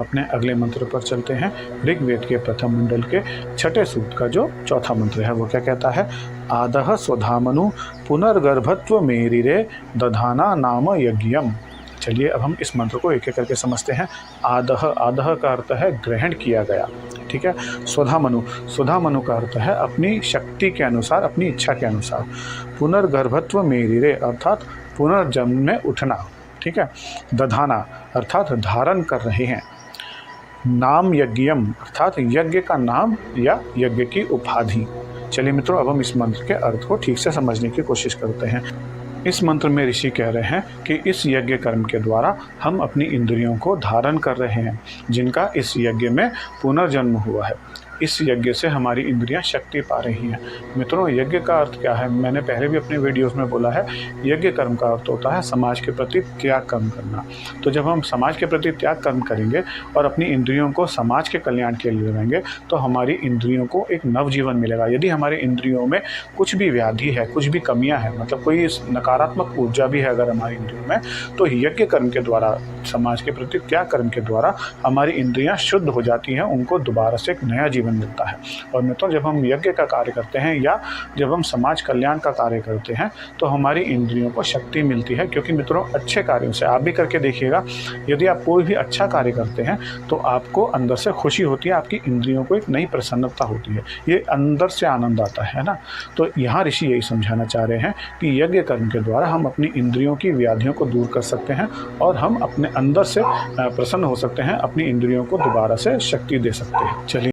अपने अगले मंत्र पर चलते हैं। ऋग्वेद के प्रथम मंडल के छठे सूक्त का जो चौथा मंत्र है वो क्या कहता है? आदः स्वधामनु पुनर्गर्भत्व मेरिरे दधाना नाम यज्ञम। चलिए अब हम इस मंत्र को एक एक करके समझते हैं। आदः, आदः का अर्थ है ग्रहण किया गया, ठीक है। स्वधामनु, स्वधामनु का अर्थ है अपनी शक्ति के अनुसार, अपनी इच्छा के अनुसार। पुनर्गर्भत्व मेरिरे अर्थात पुनर्जन्म में उठना, ठीक है। दधाना अर्थात धारण कर रहे हैं। नाम यज्ञम अर्थात यज्ञ का नाम या यज्ञ की उपाधि। चलिए मित्रों, अब हम इस मंत्र के अर्थ को ठीक से समझने की कोशिश करते हैं। इस मंत्र में ऋषि कह रहे हैं कि इस यज्ञ कर्म के द्वारा हम अपनी इंद्रियों को धारण कर रहे हैं, जिनका इस यज्ञ में पुनर्जन्म हुआ है। इस यज्ञ से हमारी इंद्रियां शक्ति पा रही हैं। मित्रों, यज्ञ का अर्थ क्या है? मैंने पहले भी अपने वीडियोस में बोला है, यज्ञ कर्म का अर्थ होता है समाज के प्रति त्याग कर्म करना। तो जब हम समाज के प्रति त्याग कर्म करेंगे और अपनी इंद्रियों को समाज के कल्याण के लिए लगाएंगे तो हमारी इंद्रियों को एक नवजीवन मिलेगा। यदि हमारी इंद्रियों में कुछ भी व्याधि है, कुछ भी कमियाँ हैं, मतलब कोई नकारात्मक ऊर्जा भी है अगर हमारी इंद्रियों में, तो यज्ञ कर्म के द्वारा, समाज के प्रति त्याग कर्म के द्वारा हमारी इंद्रियां शुद्ध हो जाती हैं, उनको दोबारा से एक नया जीवन मिलता है। और मित्रों, जब हम यज्ञ का कार्य करते हैं या जब हम समाज कल्याण का कार्य करते हैं तो हमारी इंद्रियों को शक्ति मिलती है। क्योंकि मित्रों, अच्छे कार्यों से, आप भी करके देखिएगा, यदि आप कोई भी अच्छा कार्य करते हैं तो आपको अंदर से खुशी होती है, आपकी इंद्रियों को एक नई प्रसन्नता होती है, ये अंदर से आनंद आता है ना। तो यहाँ ऋषि यही समझाना चाह रहे हैं कि यज्ञ कर्म के द्वारा हम अपनी इंद्रियों की व्याधियों को दूर कर सकते हैं और हम अपने अंदर से प्रसन्न हो सकते हैं, अपनी इंद्रियों को दोबारा से शक्ति दे सकते हैं। चलिए